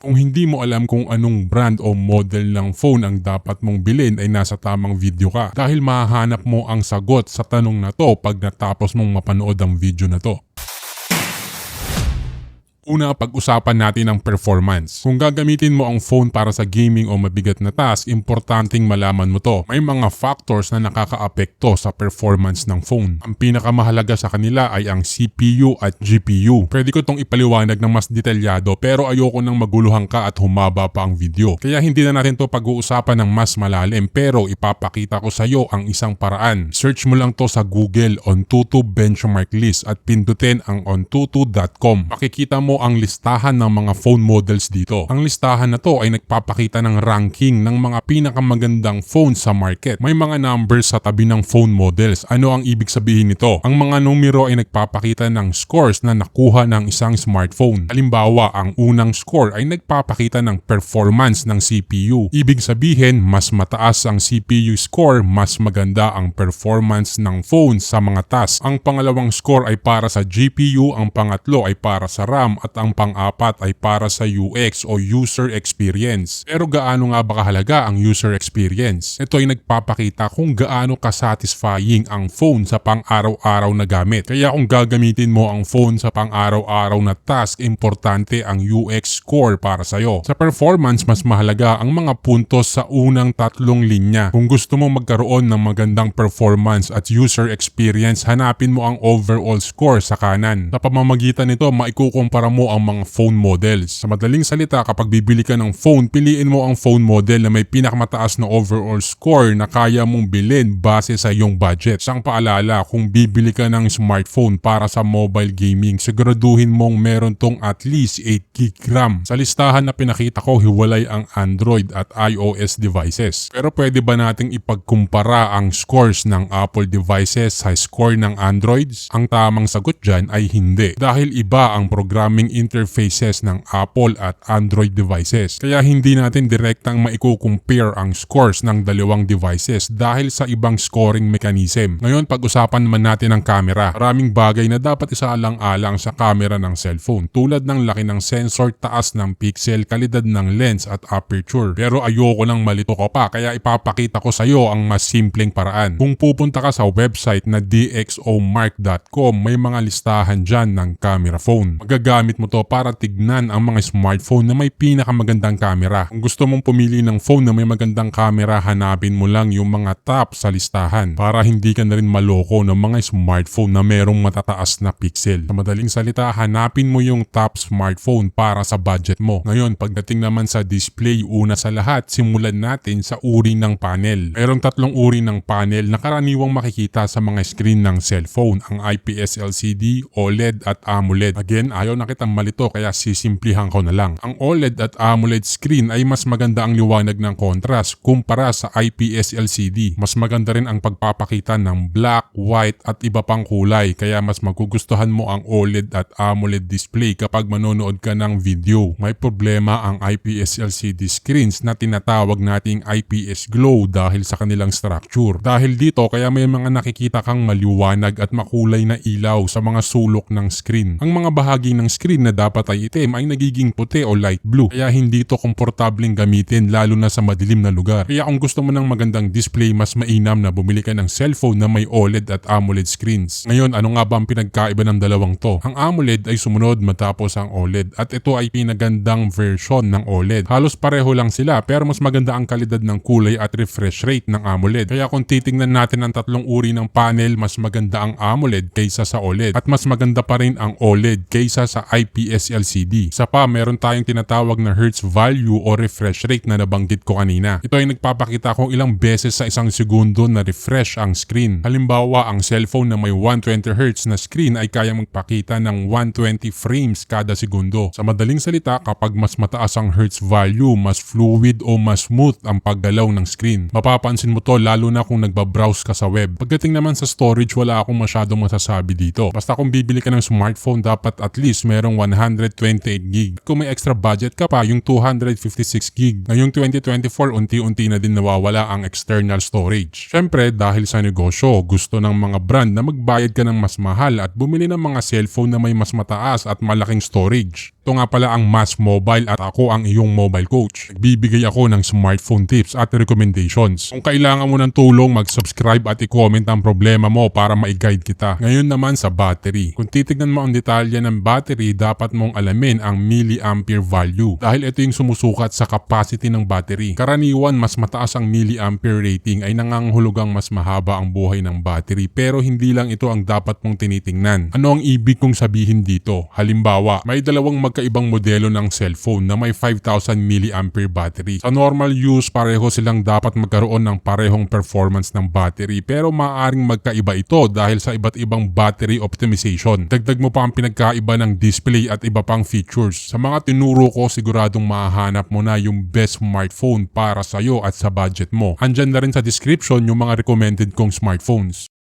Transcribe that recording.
Kung hindi mo alam kung anong brand o model ng phone ang dapat mong bilhin ay nasa tamang video ka dahil mahahanap mo ang sagot sa tanong na to pag natapos mong mapanood ang video na to. Una, pag-usapan natin ang performance. Kung gagamitin mo ang phone para sa gaming o mabigat na task, importanteng malaman mo to. May mga factors na nakakaapekto sa performance ng phone. Ang pinakamahalaga sa kanila ay ang CPU at GPU. Pwede ko tong ipaliwanag ng mas detalyado pero ayoko nang maguluhan ka at humaba pa ang video. Kaya hindi na natin to pag-uusapan ng mas malalim pero ipapakita ko sa iyo ang isang paraan. Search mo lang to sa Google OnTutu benchmark list at pindutin ang ontutu.com. Makikita mo ang listahan ng mga phone models dito. Ang listahan na to ay nagpapakita ng ranking ng mga pinakamagandang phone sa market. May mga numbers sa tabi ng phone models. Ano ang ibig sabihin nito? Ang mga numero ay nagpapakita ng scores na nakuha ng isang smartphone. Halimbawa, ang unang score ay nagpapakita ng performance ng CPU. Ibig sabihin, mas mataas ang CPU score, mas maganda ang performance ng phone sa mga tasks. Ang pangalawang score ay para sa GPU, ang pangatlo ay para sa RAM, at ang pang-apat ay para sa UX o user experience. Pero gaano nga ba kahalaga ang user experience? Ito ay nagpapakita kung gaano ka-satisfying ang phone sa pang-araw-araw na gamit. Kaya kung gagamitin mo ang phone sa pang-araw-araw na task, importante ang UX score para sa'yo. Sa performance, mas mahalaga ang mga puntos sa unang tatlong linya. Kung gusto mo magkaroon ng magandang performance at user experience, hanapin mo ang overall score sa kanan. Sa pamamagitan nito, maikukumpara mo ang mga phone models. Sa madaling salita, kapag bibili ka ng phone, piliin mo ang phone model na may pinakamataas na overall score na kaya mong bilhin base sa iyong budget. Isang paalala, kung bibili ka ng smartphone para sa mobile gaming, siguraduhin mong meron tong at least 8GB RAM. Sa listahan na pinakita ko, hiwalay ang Android at iOS devices. Pero pwede ba nating ipagkumpara ang scores ng Apple devices sa score ng Androids? Ang tamang sagot dyan ay hindi. Dahil iba ang programming interfaces ng Apple at Android devices. Kaya hindi natin direktang maikukumpare ang scores ng dalawang devices dahil sa ibang scoring mechanism. Ngayon, pag-usapan naman natin ang camera. Maraming bagay na dapat isaalang-alang sa camera ng cellphone tulad ng laki ng sensor, taas ng pixel, kalidad ng lens at aperture. Pero ayoko lang malito ko pa kaya ipapakita ko sa iyo ang mas simpleng paraan. Kung pupunta ka sa website na dxomark.com, may mga listahan dyan ng camera phone. Magagamit mo to para tignan ang mga smartphone na may pinakamagandang camera. Kung gusto mong pumili ng phone na may magandang camera, hanapin mo lang yung mga top sa listahan para hindi ka na rin maloko ng mga smartphone na merong matataas na pixel. Sa madaling salita, hanapin mo yung top smartphone para sa budget mo. Ngayon, pagdating naman sa display, una sa lahat, simulan natin sa uri ng panel. Merong tatlong uri ng panel na karaniwang makikita sa mga screen ng cellphone, ang IPS LCD, OLED at AMOLED. Again, ayaw na kitang malito kaya sisimplihan ko na lang. Ang OLED at AMOLED screen ay mas maganda ang liwanag ng contrast kumpara sa IPS LCD. Mas maganda rin ang pagpapakita ng black, white at iba pang kulay kaya mas magugustuhan mo ang OLED at AMOLED display kapag manonood ka ng video. May problema ang IPS LCD screens na tinatawag nating IPS glow dahil sa kanilang structure. Dahil dito kaya may mga nakikita kang maliwanag at makulay na ilaw sa mga sulok ng screen. Ang mga bahagi ng screen na dapat ay itim ay nagiging puti o light blue kaya hindi ito komportableng gamitin lalo na sa madilim na lugar. Kaya kung gusto mo ng magandang display, mas mainam na bumili ka ng cellphone na may OLED at AMOLED screens. Ngayon, ano nga ba ang pinagkaiba ng dalawang to? Ang AMOLED ay sumunod matapos ang OLED at ito ay pinagandang version ng OLED. Halos pareho lang sila pero mas maganda ang kalidad ng kulay at refresh rate ng AMOLED. Kaya kung titingnan natin ang tatlong uri ng panel, mas maganda ang AMOLED kaysa sa OLED at mas maganda pa rin ang OLED kaysa sa IPS LCD. Sa pa, meron tayong tinatawag na hertz value o refresh rate na nabanggit ko kanina. Ito ay nagpapakita kung ilang beses sa isang segundo na refresh ang screen. Halimbawa, ang cellphone na may 120Hz na screen ay kayang magpakita ng 120 frames kada segundo. Sa madaling salita, kapag mas mataas ang hertz value, mas fluid o mas smooth ang paggalaw ng screen. Mapapansin mo to lalo na kung nagbabrowse ka sa web. Pagdating naman sa storage, wala akong masyadong masasabi dito. Basta kung bibili ka ng smartphone, dapat at least merong 128GB. Kung may extra budget ka pa, yung 256GB. Ngayong 2024, unti-unti na din nawawala ang external storage. Syempre, dahil sa negosyo, gusto ng mga brand na magbayad ka ng mas mahal at bumili ng mga cellphone na may mas mataas at malaking storage. Ito nga pala ang Mas Mobile at ako ang iyong mobile coach. Nagbibigay ako ng smartphone tips at recommendations. Kung kailangan mo ng tulong, mag-subscribe at i-comment ang problema mo para ma-guide kita. Ngayon naman sa battery. Kung titignan mo ang detalye ng battery, dapat mong alamin ang milliampere value dahil ito yung sumusukat sa capacity ng battery. Karaniwan, mas mataas ang milliampere rating ay nangangahulugang mas mahaba ang buhay ng battery, pero hindi lang ito ang dapat mong tinitingnan. Ano ang ibig kong sabihin dito? Halimbawa, may dalawang magkaibang modelo ng cellphone na may 5,000 milliampere battery. Sa normal use, pareho silang dapat magkaroon ng parehong performance ng battery, pero maaaring magkaiba ito dahil sa iba't ibang battery optimization. Dagdag mo pa ang pinagkaiba ng display at iba pang features. Sa mga tinuro ko, siguradong mahahanap mo na yung best smartphone para sa'yo at sa budget mo. Andyan na rin sa description yung mga recommended kong smartphones.